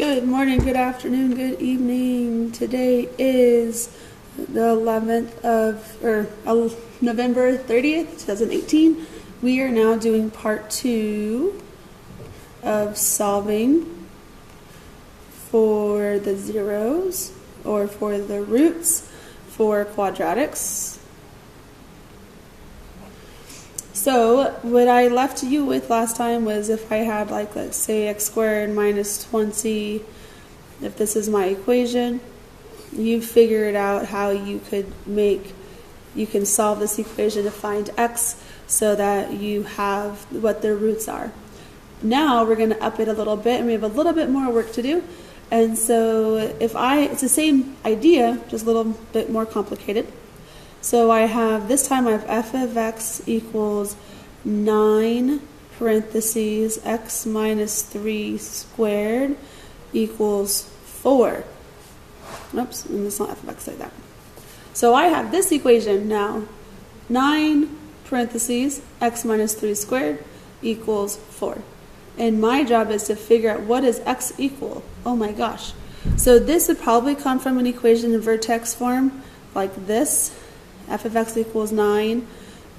Good morning, good afternoon, good evening. Today is the 11th of November 30th, 2018. We are now doing part 2 of solving for the zeros or for the roots for quadratics. So what I left you with last time was if I had, like, let's say x squared minus 20, if this is my equation, you figured out how you can solve this equation to find x so that you have what their roots are. Now we're going to up it a little bit, and we have a little bit more work to do. And so it's the same idea, just a little bit more complicated. So this time I have f of x equals 9 parentheses x minus 3 squared equals 4. Oops, and it's not f of x like that. So I have this equation now, 9 parentheses x minus 3 squared equals 4. And my job is to figure out what is x equal. Oh my gosh. So this would probably come from an equation in vertex form like this. F of x equals 9,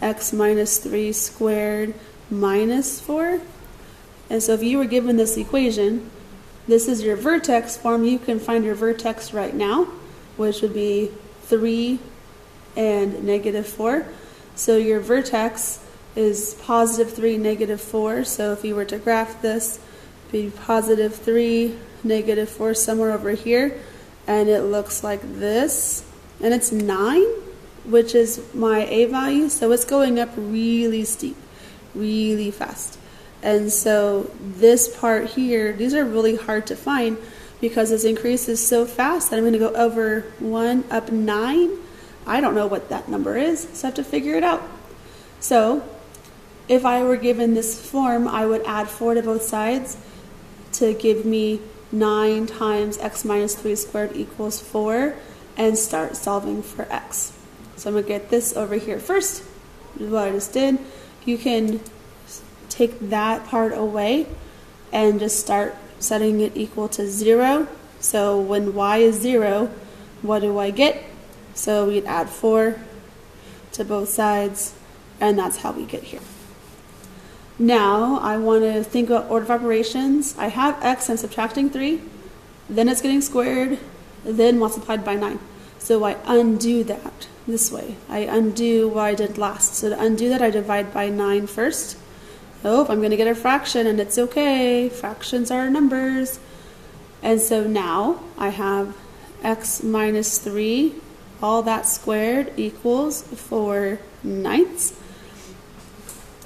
x minus 3 squared minus 4. And so if you were given this equation, this is your vertex form. You can find your vertex right now, which would be 3 and negative 4. So your vertex is positive 3, negative 4. So if you were to graph this, it would be positive 3, negative 4 somewhere over here. And it looks like this. And it's 9. Which is my a value, so it's going up really steep, really fast. And so this part here, these are really hard to find because this increases so fast that I'm going to go over 1 up 9. I don't know what that number is, so I have to figure it out. So if I were given this form, I would add 4 to both sides to give me 9 times x minus 3 squared equals 4 and start solving for x. So I'm going to get this over here first, is what I just did. You can take that part away and just start setting it equal to 0. So when y is 0, what do I get? So we'd add 4 to both sides, and that's how we get here. Now I want to think about order of operations. I have x, I'm subtracting 3, then it's getting squared, then multiplied by 9. So I undo that this way. I undo what I did last. So to undo that, I divide by 9 first. Oh, I'm going to get a fraction, and it's okay. Fractions are numbers. And so now I have x minus 3, all that squared equals 4 ninths.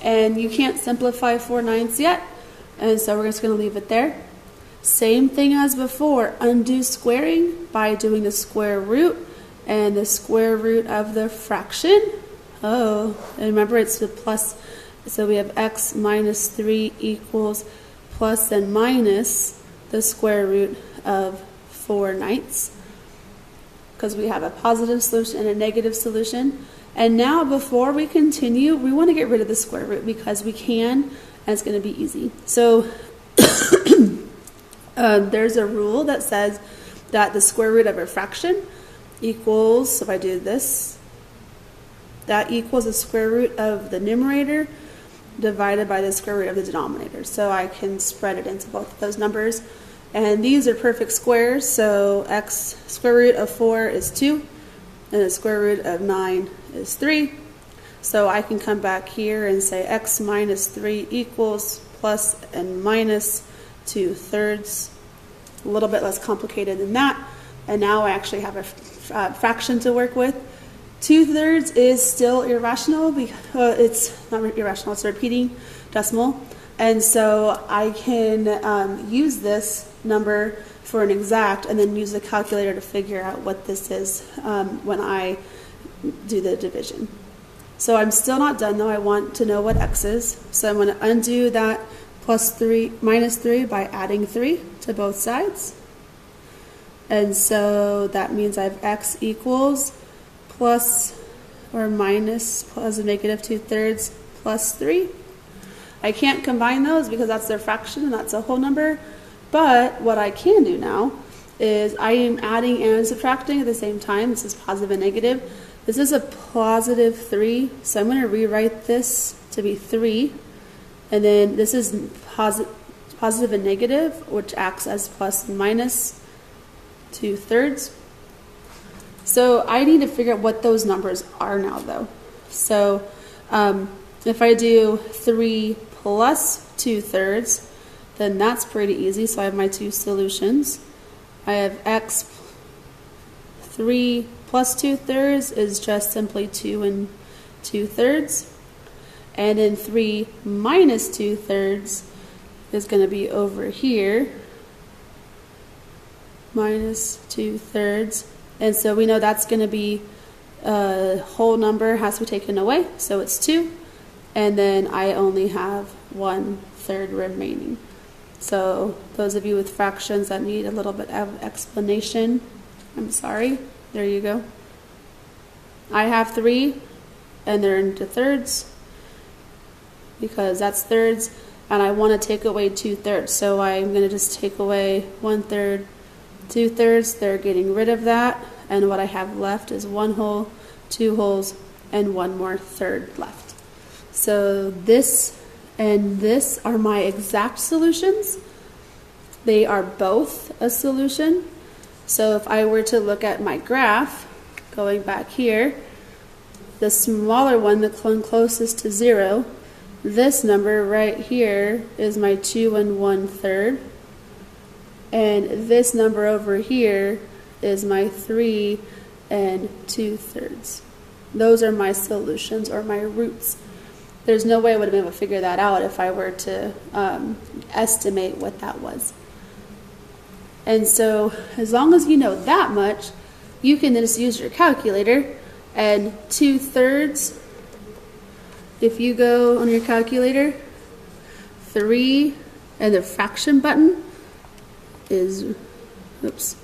And you can't simplify 4 ninths yet, and so we're just going to leave it there. Same thing as before, undo squaring by doing the square root and the square root of the fraction. Oh, and remember it's the plus, so we have x minus 3 equals plus and minus the square root of 4 ninths, because we have a positive solution and a negative solution. And now before we continue, we want to get rid of the square root because we can, and it's going to be easy. So there's a rule that says that the square root of a fraction equals, so if I do this, that equals the square root of the numerator divided by the square root of the denominator. So I can spread it into both of those numbers. And these are perfect squares, so x square root of 4 is 2, and the square root of 9 is 3. So I can come back here and say x minus 3 equals plus and minus 2/3. A little bit less complicated than that. And now I actually have a fraction to work with. 2/3 is still irrational because it's not irrational, it's a repeating decimal. And so I can use this number for an exact and then use the calculator to figure out what this is when I do the division. So I'm still not done though. I want to know what x is. So I'm going to undo that minus 3 by adding 3 to both sides. And so that means I have x equals plus or minus plus a negative 2/3 plus 3. I can't combine those because that's their fraction and that's a whole number. But what I can do now is I am adding and subtracting at the same time. This is positive and negative. This is a positive 3, so I'm going to rewrite this to be 3. And then this is positive and negative, which acts as plus and minus 2/3. So I need to figure out what those numbers are now, though. So if I do 3 plus 2/3, then that's pretty easy. So I have my two solutions. I have x 3 plus 2/3 is just simply 2 2/3. And then 3 minus 2/3 is going to be over here, minus 2/3. And so we know that's going to be a whole number has to be taken away, so it's 2. And then I only have 1/3 remaining. So those of you with fractions that need a little bit of explanation, I'm sorry, there you go. I have 3 and they're into thirds because that's thirds, and I want to take away 2/3. So I'm going to just take away 1/3, 2/3. They're getting rid of that, and what I have left is 1 whole, 2 wholes, and 1 more third left. So this and this are my exact solutions. They are both a solution. So if I were to look at my graph, going back here, the smaller one, the one closest to 0, this number right here is my 2 1/3. And this number over here is my 3 2/3. Those are my solutions, or my roots. There's no way I would have been able to figure that out if I were to estimate what that was. And so as long as you know that much, you can then just use your calculator, and 2/3, if you go on your calculator, 3 and the fraction button is, oops,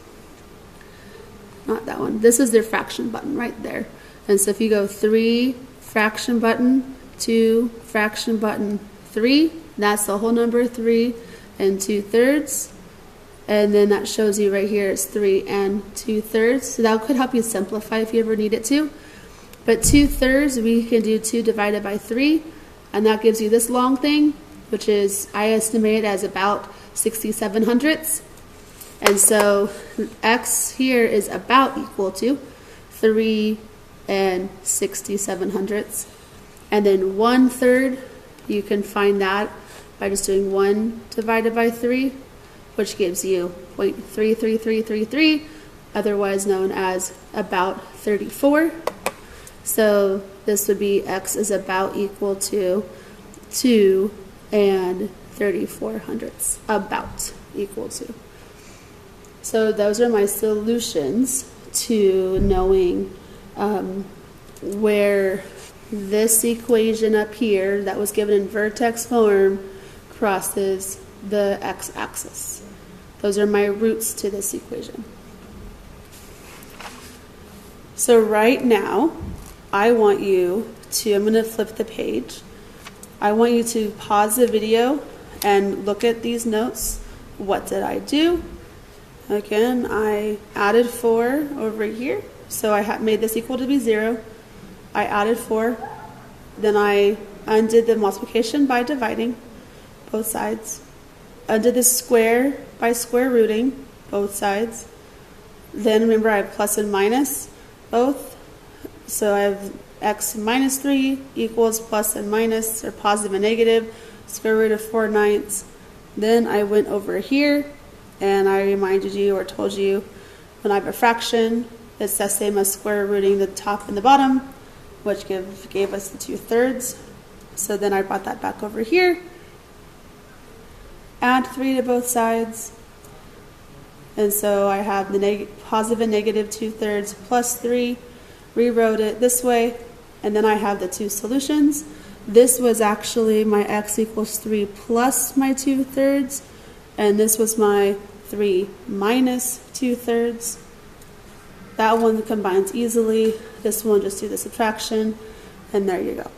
not that one. This is their fraction button right there. And so if you go 3 fraction button, 2 fraction button, 3, that's the whole number, 3 2/3. And then that shows you right here is 3 2/3. So that could help you simplify if you ever need it to. But 2/3, we can do 2 divided by 3, and that gives you this long thing, which is, I estimate as about 67 hundredths. And so x here is about equal to 3 67 hundredths. And then 1/3, you can find that by just doing 1 divided by 3, which gives you 0.33333, otherwise known as about 34. So this would be x is about equal to 2 34 hundredths, about equal to. So those are my solutions to knowing where this equation up here that was given in vertex form crosses the x-axis. Those are my roots to this equation. So right now, I want you to, I'm going to flip the page. I want you to pause the video and look at these notes. What did I do? Again, I added 4 over here. So I made this equal to be 0. I added 4. Then I undid the multiplication by dividing both sides. Undid the square by square rooting both sides. Then remember I have plus and minus both. So I have x minus 3 equals plus and minus, or positive and negative, square root of 4/9. Then I went over here and I reminded you or told you when I have a fraction, it's the same as square rooting the top and the bottom, which gave us the 2/3. So then I brought that back over here. Add 3 to both sides. And so I have the positive and negative 2/3 plus 3. Rewrote it this way. And then I have the two solutions. This was actually my x equals 3 plus my 2/3. And this was my 3 minus 2/3. That one combines easily. This one, just do the subtraction. And there you go.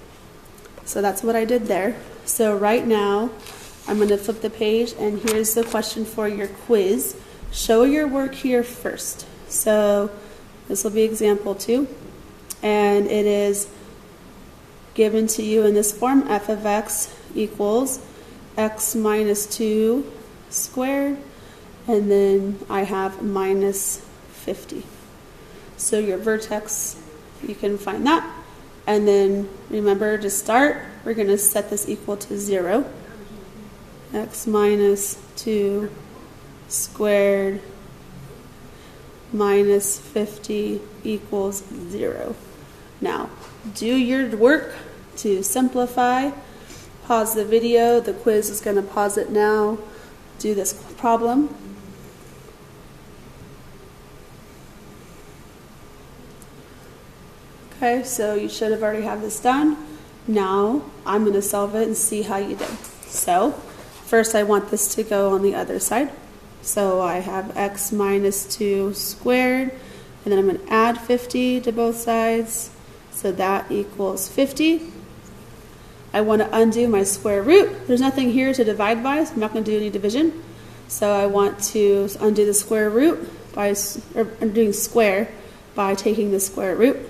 So that's what I did there. So right now, I'm going to flip the page, and here's the question for your quiz. Show your work here first. So this will be example 2, and it is given to you in this form: f of x equals x minus 2 squared, and then I have minus 50. So your vertex, you can find that. And then remember, to start, we're going to set this equal to 0. X minus 2 squared minus 50 equals 0. Now, do your work to simplify. Pause the video. The quiz is going to pause it now. Do this problem. Okay, so you should have already have this done. Now, I'm going to solve it and see how you did. So, first I want this to go on the other side. So I have x minus 2 squared, and then I'm going to add 50 to both sides. So that equals 50. I want to undo my square root. There's nothing here to divide by, so I'm not going to do any division. So I want to undo the square root by undoing square by taking the square root.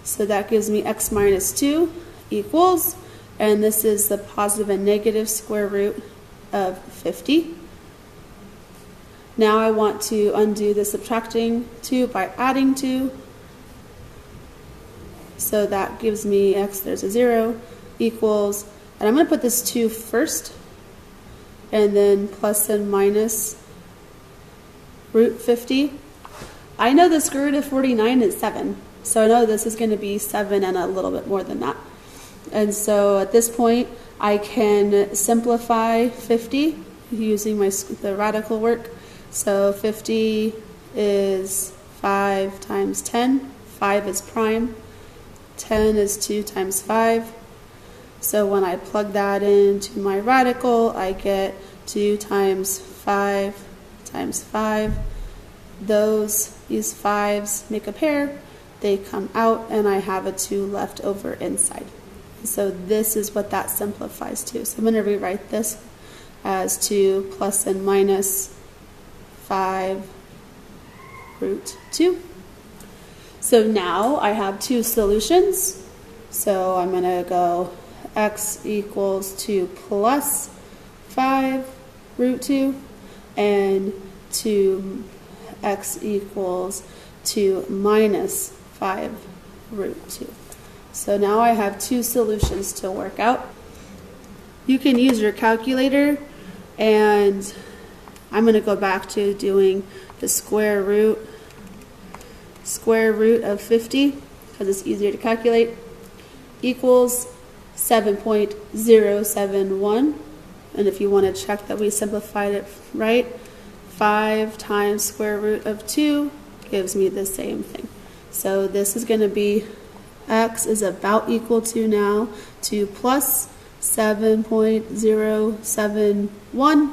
So that gives me x minus 2 equals, and this is the positive and negative square root of 50. Now I want to undo the subtracting 2 by adding 2. So that gives me x, there's a 0, equals, and I'm going to put this 2 first, and then plus and minus root 50. I know the square root of 49 is 7, so I know this is going to be 7 and a little bit more than that. And so at this point, I can simplify 50 using the radical work. So 50 is 5 times 10. 5 is prime. 10 is 2 times 5. So when I plug that into my radical, I get 2 times 5 times 5. These 5s make a pair. They come out, and I have a 2 left over inside. So this is what that simplifies to. So I'm going to rewrite this as 2 plus and minus 5 root 2. So now I have 2 solutions. So I'm going to go x equals 2 plus 5 root 2, and 2x equals 2 minus 5 root 2. So now I have 2 solutions to work out. You can use your calculator, and I'm going to go back to doing the square root of 50, because it's easier to calculate, equals 7.071. And if you want to check that we simplified it right, 5 times square root of 2 gives me the same thing. So this is going to be x is about equal to now 2 plus 7.071.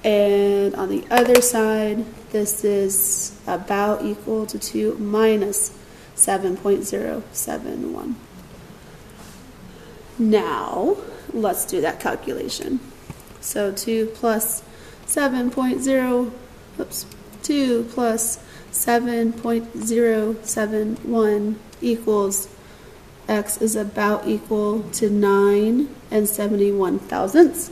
And on the other side, this is about equal to 2 minus 7.071. Now, let's do that calculation. So 2 plus 7.071 equals x is about equal to 9 and 71 thousandths.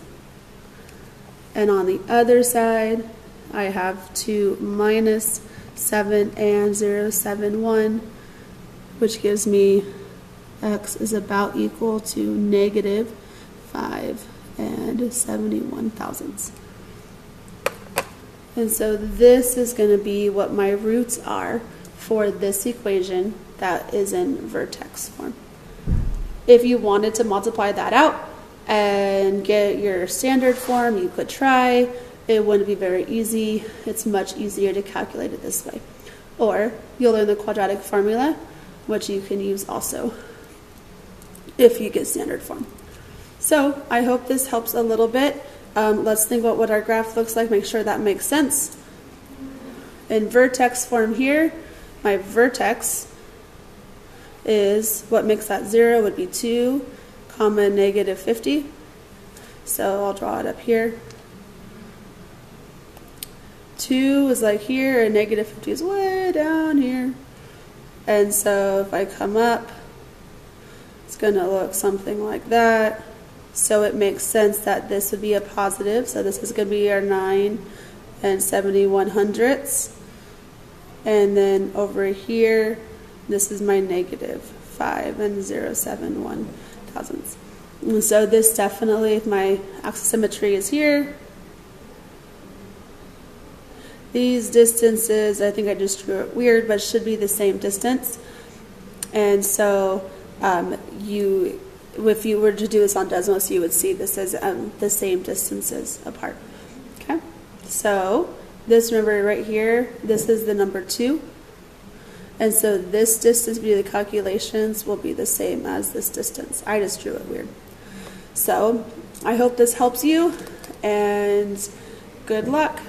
And on the other side, I have 2 minus 7 and 071, which gives me x is about equal to negative 5 and 71 thousandths. And so this is going to be what my roots are for this equation that is in vertex form. If you wanted to multiply that out and get your standard form, you could try. It wouldn't be very easy. It's much easier to calculate it this way. Or you'll learn the quadratic formula, which you can use also if you get standard form. So I hope this helps a little bit. Let's think about what our graph looks like, make sure that makes sense. In vertex form here, my vertex is, what makes that 0 would be 2, comma, negative 50. So I'll draw it up here. 2 is like here, and negative 50 is way down here. And so if I come up, it's going to look something like that. So it makes sense that this would be a positive. So this is going to be our 9 and 71/100ths. And then over here, this is my negative 5 and 0.71 And so this definitely, if my axis symmetry is here, these distances, I think I just drew it weird, but should be the same distance. And so if you were to do this on Desmos, you would see this as the same distances apart. Okay, so this, remember right here, this is the number 2. And so this distance, if you do the calculations, will be the same as this distance. I just drew it weird. So I hope this helps you, and good luck.